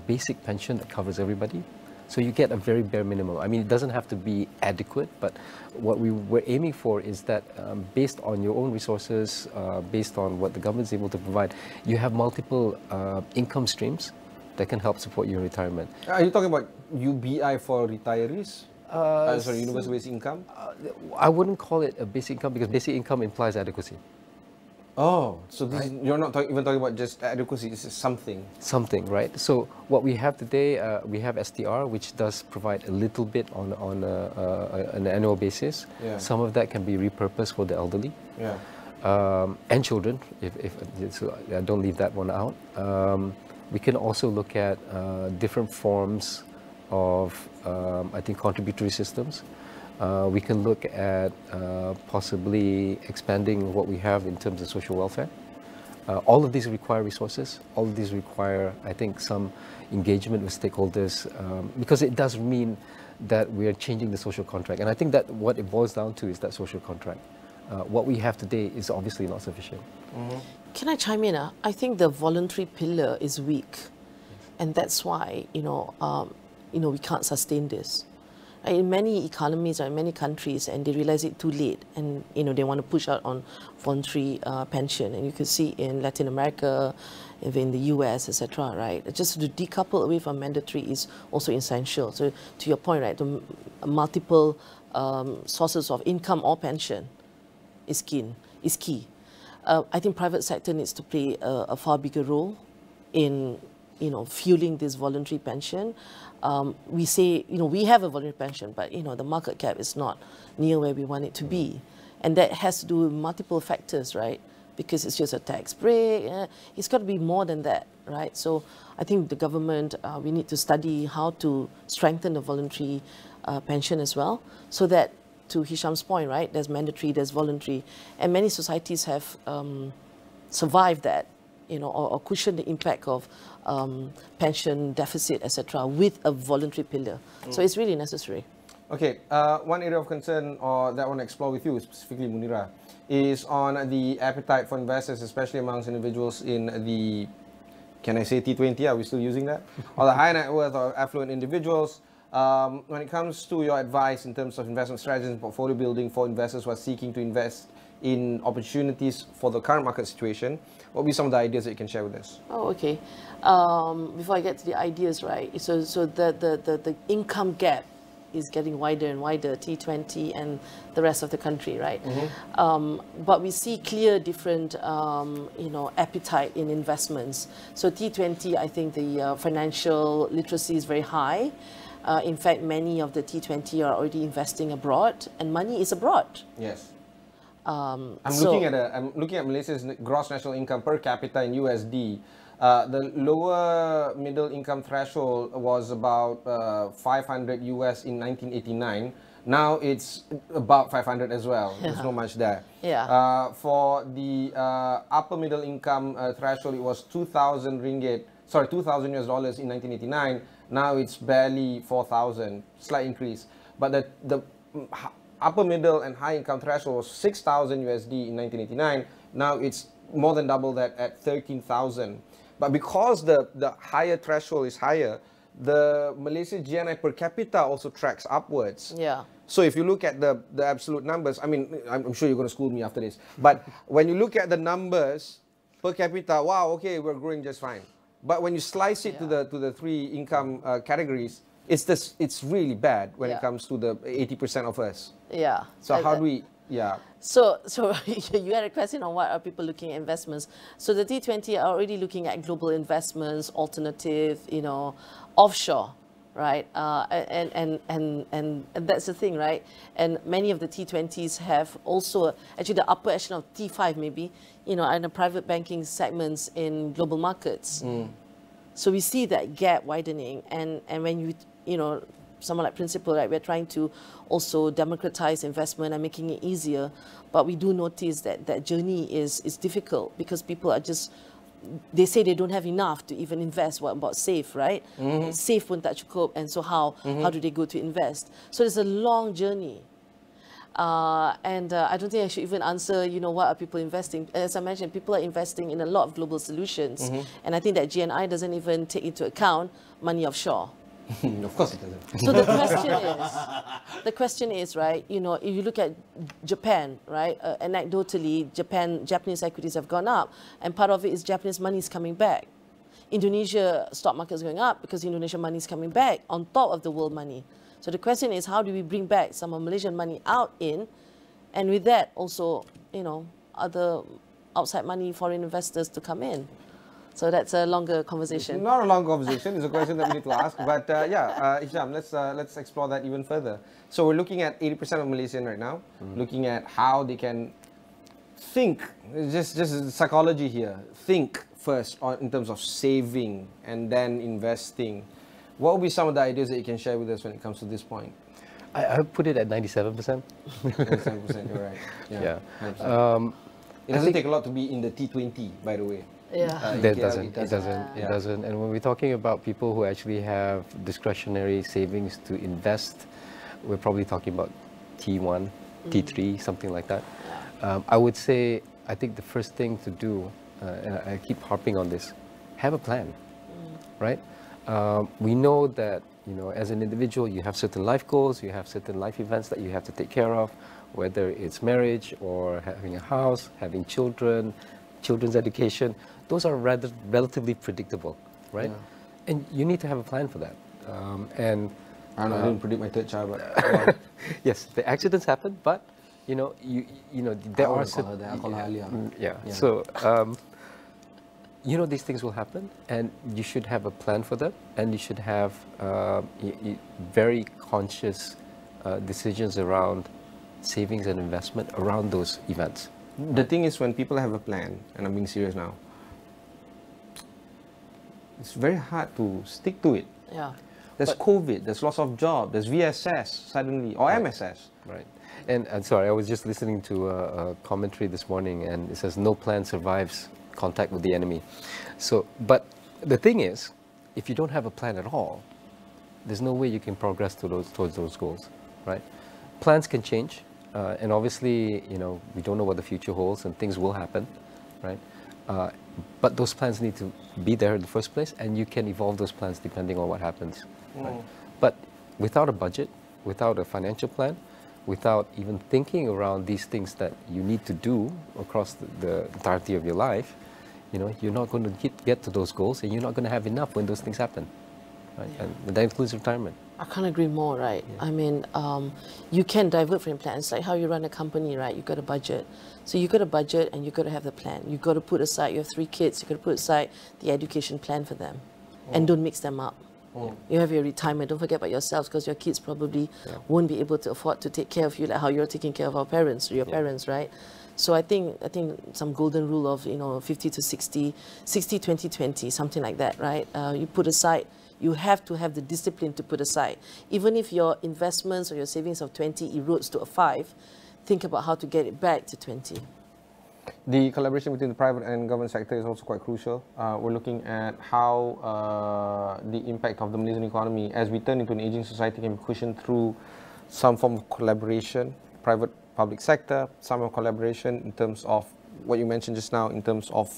basic pension that covers everybody. So you get a very bare minimum. I mean, it doesn't have to be adequate, but what we're aiming for is that based on your own resources, based on what the government is able to provide, you have multiple income streams that can help support your retirement. Are you talking about UBI for retirees? Sorry, universal basic income? I wouldn't call it a basic income because basic income implies adequacy. Oh, so this you're not even talking about just adequacy, this is something. Something, right? So what we have today, we have STR, which does provide a little bit on an annual basis. Yeah. Some of that can be repurposed for the elderly. Yeah. And children, so don't leave that one out. We can also look at different forms of, I think, contributory systems. We can look at possibly expanding what we have in terms of social welfare. All of these require resources. All of these require, I think, some engagement with stakeholders because it does mean that we are changing the social contract. And I think that what it boils down to is that social contract. What we have today is obviously not sufficient. Mm-hmm. Can I chime in? I think the voluntary pillar is weak, and that's why we can't sustain this. In many economies or in many countries, and they realize it too late, and they want to push out on voluntary pension, and you can see in Latin America, even in the US, etc. Right? Just to decouple away from mandatory is also essential. So to your point, right, the multiple sources of income or pension is key. I think private sector needs to play a far bigger role in fueling this voluntary pension. We say, we have a voluntary pension, but, the market cap is not near where we want it to be. And that has to do with multiple factors, right? Because it's just a tax break. It's got to be more than that, right? So I think the government, we need to study how to strengthen the voluntary pension as well, so that, to Hisham's point, right, there's mandatory, there's voluntary, and many societies have survived that, or cushion the impact of pension deficit, etc., with a voluntary pillar. So it's really necessary. Okay, one area of concern, or that I want to explore with you, specifically Munira, is on the appetite for investors, especially amongst individuals in the, can I say T20, are we still using that? Or the high net worth or affluent individuals. When it comes to your advice in terms of investment strategies and portfolio building for investors who are seeking to invest in opportunities for the current market situation, what will be some of the ideas that you can share with us? Oh, okay. Before I get to the ideas, right, so the income gap is getting wider and wider, T20 and the rest of the country, right? Mm-hmm. But we see clear different, appetite in investments. So T20, I think the financial literacy is very high. In fact, many of the T20 are already investing abroad, and money is abroad. Yes. I'm looking at Malaysia's gross national income per capita in USD. The lower middle income threshold was about 500 US in 1989. Now it's about 500 as well. There's not much there. Yeah. For the upper middle income threshold, it was 2,000 ringgit. Sorry, 2,000 US dollars in 1989. Now it's barely 4,000, slight increase. But the upper middle and high income threshold was 6,000 USD in 1989. Now it's more than double that at 13,000. But because the higher threshold is higher, the Malaysia GNI per capita also tracks upwards. Yeah. So if you look at the absolute numbers, I mean, I'm sure you're going to school me after this. But when you look at the numbers per capita, wow, okay, we're growing just fine. But when you slice it to the three income categories, it's really bad when it comes to the 80% of us. Yeah. So how do we? Yeah. So you had a question on what are people looking at investments. So the T20 are already looking at global investments, alternative, offshore, right? And that's the thing, right? And many of the T20s have also, actually the upper echelon of T5 maybe, and the private banking segments in global markets. So we see that gap widening, and when you you know, someone like Principal, right, we're trying to also democratize investment and making it easier. But we do notice that that journey is difficult because people are just, they say they don't have enough to even invest. What about save, right? Save pun tak cukup, and so how do they go to invest? So there's a long journey. I don't think I should even answer, you know, what are people investing? As I mentioned, people are investing in a lot of global solutions. And I think that GNI doesn't even take into account money offshore. Of course it doesn't. So the question is, right, you know, if you look at Japan, right, anecdotally, Japanese equities have gone up, and part of it is Japanese money is coming back. Indonesia stock market is going up because Indonesian money is coming back on top of the world money. So the question is, how do we bring back some of Malaysian money out in, and with that also, you know, other outside money, foreign investors to come in? So that's a longer conversation. It's not a long conversation. It's a question that we need to ask. But Hisham, let's explore that even further. So we're looking at 80% of Malaysian right now, looking at how they can think. Just psychology here. Think first in terms of saving and then investing. What would be some of the ideas that you can share with us when it comes to this point? I would put it at 97%. 97%, you're right. Yeah. It doesn't take a lot to be in the T20, by the way. Yeah. It doesn't. And when we're talking about people who actually have discretionary savings to invest, we're probably talking about T1, T3, something like that. I would say, I think the first thing to do, and I keep harping on this, have a plan, right? We know that, you know, as an individual, you have certain life goals, you have certain life events that you have to take care of, whether it's marriage or having a house, having children, children's education. Those are relatively predictable, right? Yeah. And you need to have a plan for that. I didn't predict my third child, but yes, the accidents happen, but you know, there are certain, So you know, these things will happen, and you should have a plan for them, and you should have very conscious decisions around savings and investment around those events. The thing is, when people have a plan, and I'm being serious now, it's very hard to stick to it. Yeah. There's COVID, there's loss of job, there's VSS suddenly, or MSS. Right. And sorry, I was just listening to a commentary this morning, and it says no plan survives contact with the enemy. So, but the thing is, if you don't have a plan at all, there's no way you can progress towards those goals, right? Plans can change, and obviously, you know, we don't know what the future holds, and things will happen, right? But those plans need to be there in the first place, and you can evolve those plans depending on what happens. Right? But without a budget, without a financial plan, without even thinking around these things that you need to do across the entirety of your life, you know, you're not going to get to those goals, and you're not going to have enough when those things happen. Right? Yeah. And that includes retirement. I can't agree more, right? Yeah. I mean, you can divert from your plan. It's like how you run a company, right? You've got a budget. So you've got a budget and you've got to have the plan. You've got to put aside, you have 3 kids, you've got to put aside the education plan for them. And don't mix them up. You have your retirement, don't forget about yourselves, because your kids probably won't be able to afford to take care of you like how you're taking care of our parents, or your parents, right? So I think some golden rule of, you know, 50 to 60, 60, 20, 20, something like that, right? You put aside, you have to have the discipline to put aside. Even if your investments or your savings of 20 erodes to a 5, think about how to get it back to 20. The collaboration between the private and government sector is also quite crucial. We're looking at how the impact of the Malaysian economy as we turn into an aging society can be cushioned through some form of collaboration, private-public sector, some of collaboration in terms of what you mentioned just now, in terms of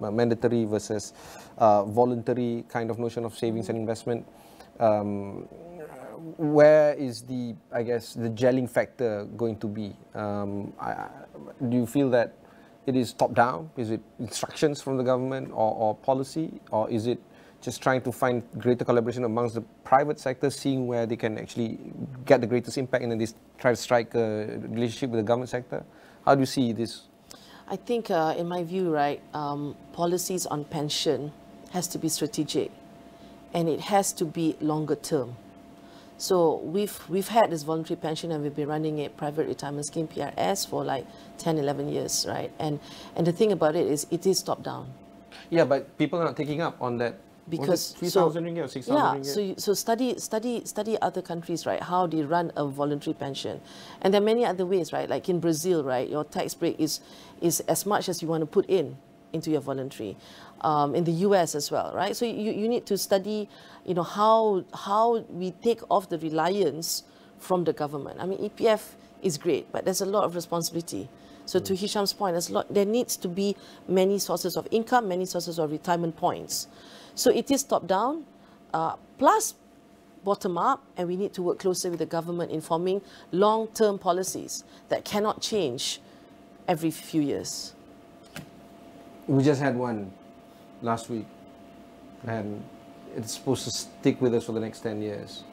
mandatory versus voluntary kind of notion of savings and investment. Where is the, I guess, the gelling factor going to be? Do you feel that it is top-down? Is it instructions from the government or policy? Or is it just trying to find greater collaboration amongst the private sector, seeing where they can actually get the greatest impact, and then they try to strike a relationship with the government sector? How do you see this? I think, in my view, right, policies on pension has to be strategic, and it has to be longer term. So we've had this voluntary pension, and we've been running a private retirement scheme, PRS, for like 10, 11 years, right? And the thing about it is top down. Yeah, but people are not taking up on that Because 3,000 ringgit or 6,000 ringgit? So study other countries, right? How they run a voluntary pension, and there are many other ways, right? Like in Brazil, right? Your tax break is as much as you want to put into your voluntary. In the US as well, right? So you need to study, you know, how we take off the reliance from the government. I mean, EPF is great, but there's a lot of responsibility. So to Hisham's point, there needs to be many sources of income, many sources of retirement points. So it is top-down, plus bottom-up, and we need to work closely with the government in forming long-term policies that cannot change every few years. We just had one last week, and it's supposed to stick with us for the next 10 years.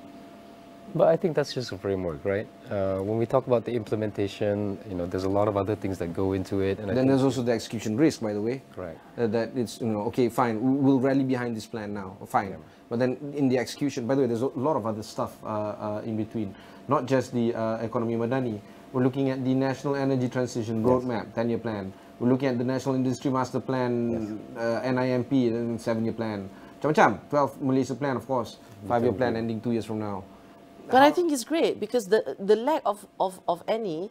But I think that's just a framework, right? When we talk about the implementation, you know, there's a lot of other things that go into it. And then there's also the execution risk, by the way. Right. That it's, you know, okay, fine, we'll rally behind this plan now, fine. Yeah. But then in the execution, by the way, there's a lot of other stuff in between. Not just the economy madani. We're looking at the National Energy Transition Roadmap, 10-year plan. We're looking at the National Industry Master Plan, NIMP, and 7-year plan. Macam-macam, 12 Malaysia plan, of course, 5-year plan ending 2 years from now. But I think it's great because the lack of any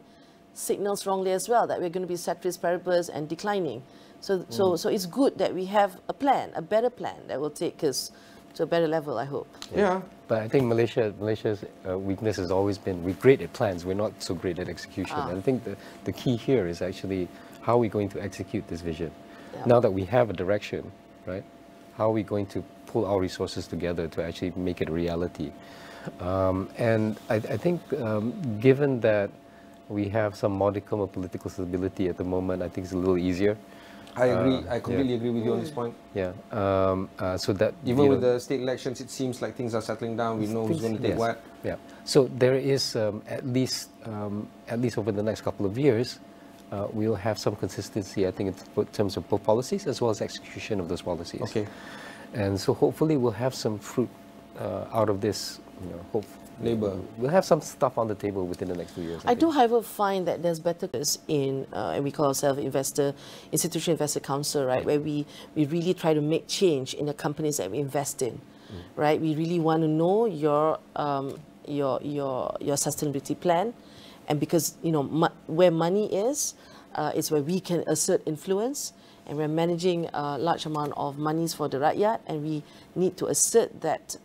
signals wrongly as well that we're going to be ceteris paribus and declining. So it's good that we have a plan, a better plan that will take us to a better level, I hope. Yeah. But I think Malaysia's weakness has always been we're great at plans, we're not so great at execution. And I think the key here is actually how are we going to execute this vision? Yeah. Now that we have a direction, right? How are we going to pull our resources together to actually make it a reality? And I think given that we have some modicum of political stability at the moment, I think it's a little easier. I agree. I completely agree with you on this point. Yeah. So that even with the state elections, it seems like things are settling down. We know who's going to take what. Yeah. So there is at least over the next couple of years, we'll have some consistency. I think in terms of both policies as well as execution of those policies. Okay. And so hopefully we'll have some fruit out of this. You know, labor. We'll have some stuff on the table within the next 2 years. I do, however, find that there's better in, and we call ourselves Institutional Investor Council, right, where we really try to make change in the companies that we invest in, right? We really want to know your sustainability plan, and because you know where money is where we can assert influence, and we're managing a large amount of monies for the rakyat, and we need to assert that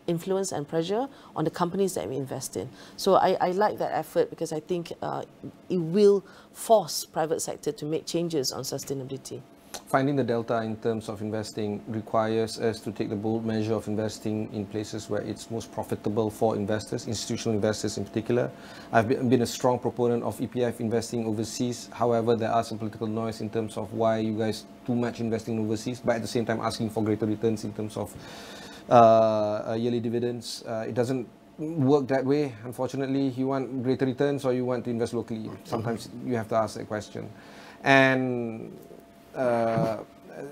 influence and pressure on the companies that we invest in. So I like that effort because I think it will force private sector to make changes on sustainability. Finding the delta in terms of investing requires us to take the bold measure of investing in places where it's most profitable for investors, institutional investors in particular. I've been a strong proponent of EPF investing overseas. However, there are some political noise in terms of why you guys too much investing overseas, but at the same time asking for greater returns in terms of yearly dividends. It doesn't work that way, unfortunately. You want greater returns or you want to invest locally? Sometimes you have to ask that question. And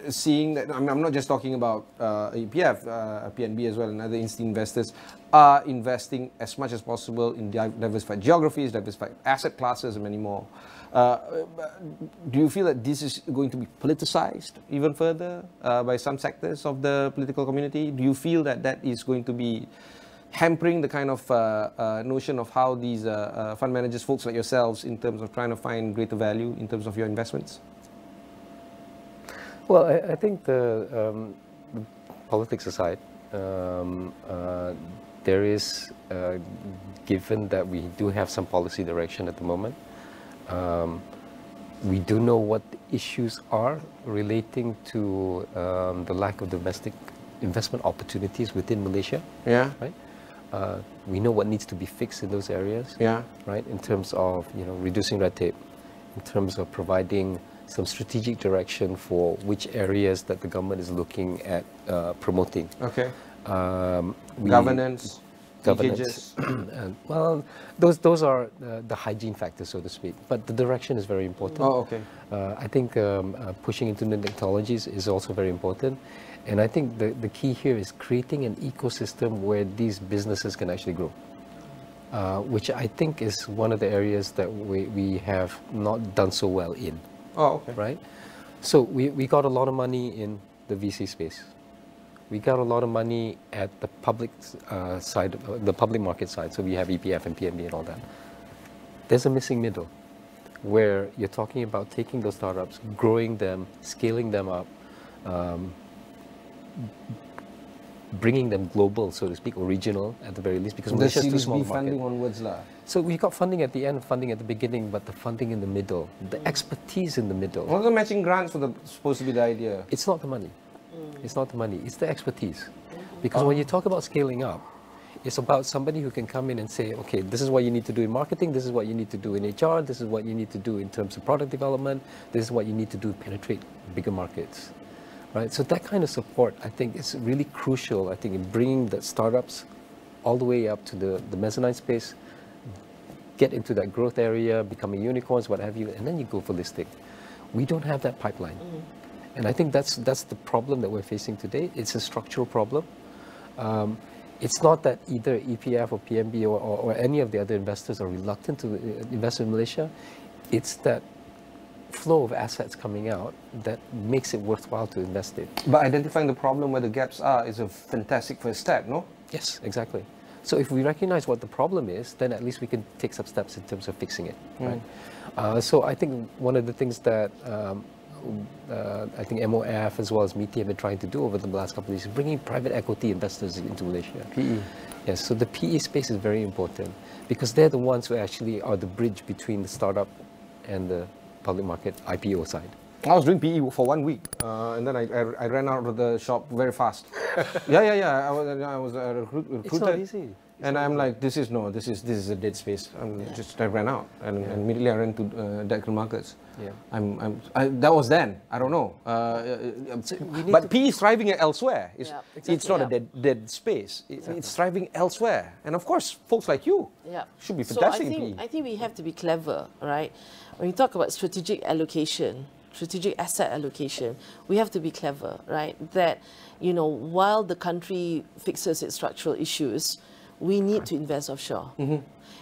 seeing that, I'm not just talking about EPF, PNB as well, and other institutional investors are investing as much as possible in diversified geographies, diversified asset classes, and many more. Do you feel that this is going to be politicized even further by some sectors of the political community? Do you feel that that is going to be hampering the kind of notion of how these fund managers, folks like yourselves, in terms of trying to find greater value in terms of your investments? Well, I think the politics aside, there is, given that we do have some policy direction at the moment, we do know what the issues are relating to the lack of domestic investment opportunities within Malaysia. Yeah. Right. We know what needs to be fixed in those areas. Yeah. Right. In terms of reducing red tape, in terms of providing some strategic direction for which areas that the government is looking at promoting. Okay. Governance. Well, those are the hygiene factors, so to speak. But the direction is very important. Oh, okay. I think pushing into new technologies is also very important. And I think the key here is creating an ecosystem where these businesses can actually grow, which I think is one of the areas that we have not done so well in. Oh, okay. Right? So we got a lot of money in the VC space. We got a lot of money at the public side, the public market side. So we have EPF and PNB and all that. There's a missing middle where you're talking about taking those startups, growing them, scaling them up, bringing them global, so to speak, or regional at the very least, because Malaysia is too small a market. funding onwards lah. So we got funding at the end, funding at the beginning, but the funding in the middle, the expertise in the middle. All the matching grants were supposed to be the idea. It's not the money. It's not the money. It's the expertise. Because when you talk about scaling up, it's about somebody who can come in and say, okay, this is what you need to do in marketing, this is what you need to do in HR, this is what you need to do in terms of product development, this is what you need to do to penetrate bigger markets. Right? So that kind of support, I think, is really crucial, I think, in bringing the startups all the way up to the mezzanine space, get into that growth area, becoming unicorns, what have you, and then you go for listing. We don't have that pipeline. And I think that's the problem that we're facing today. It's a structural problem. It's not that either EPF or PNB or any of the other investors are reluctant to invest in Malaysia. It's that flow of assets coming out that makes it worthwhile to invest in. But identifying the problem where the gaps are is a fantastic first step, no? Yes, exactly. So if we recognize what the problem is, then at least we can take some steps in terms of fixing it. Right? So I think one of the things that I think MOF as well as MITI have been trying to do over the last couple of years is bringing private equity investors into Malaysia. PE. Yes, so the PE space is very important because they're the ones who actually are the bridge between the startup and the public market IPO side. I was doing PE for 1 week, and then I ran out of the shop very fast. Yeah. I was recruited. It's not easy. And I'm like, this is a dead space. I ran out, and immediately I ran to debt markets. Yeah. That was then. I don't know. But PE is thriving elsewhere. It's not a dead space. It's thriving elsewhere. And of course, folks like you should be fantastic in PE. I think we have to be clever, right? When you talk about strategic allocation, strategic asset allocation, we have to be clever, right? That, you know, while the country fixes its structural issues, we need to invest offshore.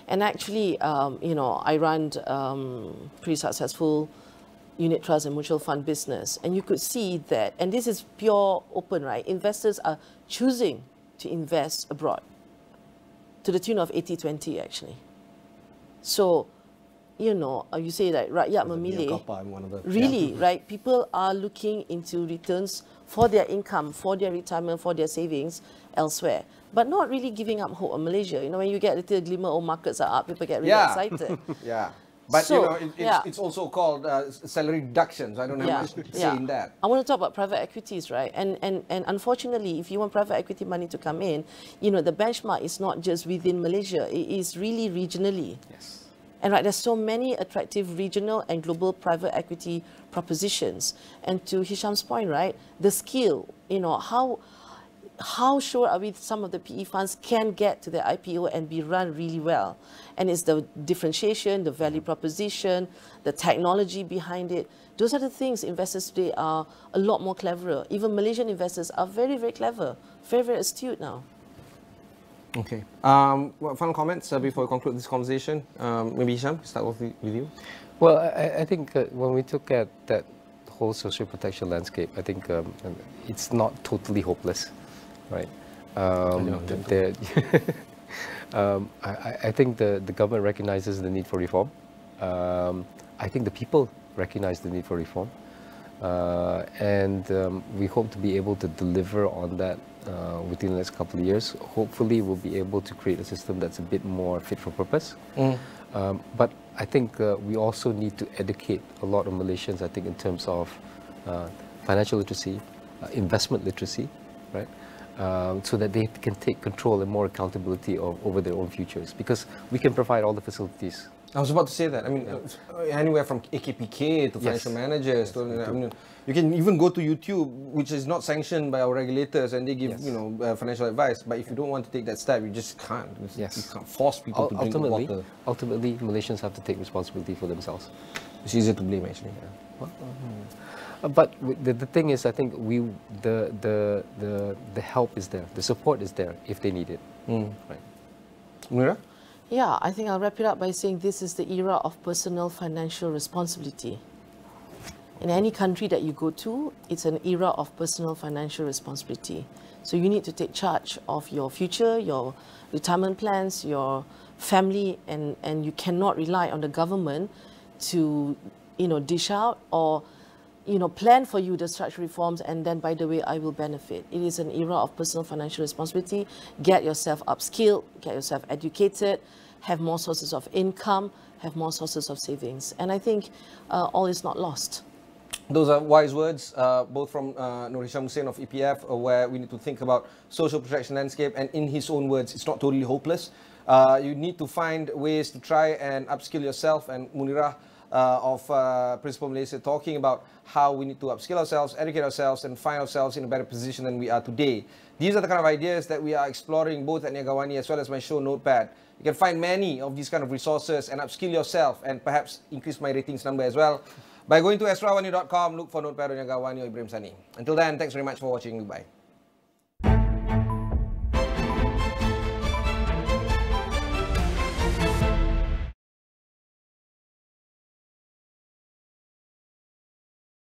And actually, you know, I run pretty successful unit trust and mutual fund business. And you could see that, and this is pure open, right? Investors are choosing to invest abroad to the tune of 80-20 actually. So, you know, you say that rakyat memilih, really, right? People are looking into returns for their income, for their retirement, for their savings elsewhere, but not really giving up hope on Malaysia. You know, when you get a little glimmer, oh, markets are up, people get really excited. But so, you know, it's also called salary deductions. I don't have much to say in that. I want to talk about private equities, right? And unfortunately, if you want private equity money to come in, you know, the benchmark is not just within Malaysia, it is really regionally. Yes. And right, there's so many attractive regional and global private equity propositions. And to Hisham's point, right, the skill, you know, how sure are we some of the PE funds can get to their IPO and be run really well? And it's the differentiation, the value proposition, the technology behind it. Those are the things investors today are a lot more cleverer. Even Malaysian investors are very, very clever, very, very astute now. Okay. Well, final comments before we conclude this conversation. Maybe Hisham, start with you. Well, I think when we look at that whole social protection landscape, I think it's not totally hopeless, right? I think the government recognizes the need for reform. I think the people recognize the need for reform. And we hope to be able to deliver on that within the next couple of years. Hopefully, we'll be able to create a system that's a bit more fit for purpose. But I think we also need to educate a lot of Malaysians, I think, in terms of financial literacy, investment literacy, right? So that they can take control and more accountability over their own futures. Because we can provide all the facilities. I was about to say that. I mean, anywhere from AKPK to financial managers. To, I mean, you can even go to YouTube, which is not sanctioned by our regulators, and they give you know financial advice. But if you don't want to take that step, you just can't. You can't force people to drink water. Ultimately, Malaysians have to take responsibility for themselves. It's easier to blame, actually. But the thing is, I think the help is there, the support is there if they need it. Right. Mira? Yeah, I think I'll wrap it up by saying this is the era of personal financial responsibility. In any country that you go to, it's an era of personal financial responsibility. So you need to take charge of your future, your retirement plans, your family, and you cannot rely on the government to, dish out or, plan for you the structural reforms and then, by the way, I will benefit. It is an era of personal financial responsibility. Get yourself upskilled, get yourself educated, have more sources of income, have more sources of savings. And I think all is not lost. Those are wise words, both from Nur Hisham Hussain of EPF, where we need to think about social protection landscape. And in his own words, it's not totally hopeless. You need to find ways to try and upskill yourself. And Munirah of Principal Malaysia talking about how we need to upskill ourselves, educate ourselves, and find ourselves in a better position than we are today. These are the kind of ideas that we are exploring both at Niaga AWANI as well as my show Notepad. You can find many of these kind of resources and upskill yourself and perhaps increase my ratings number as well by going to astrawani.com, look for Notepad or Niaga AWANI or Ibrahim Sani. Until then, thanks very much for watching. Goodbye.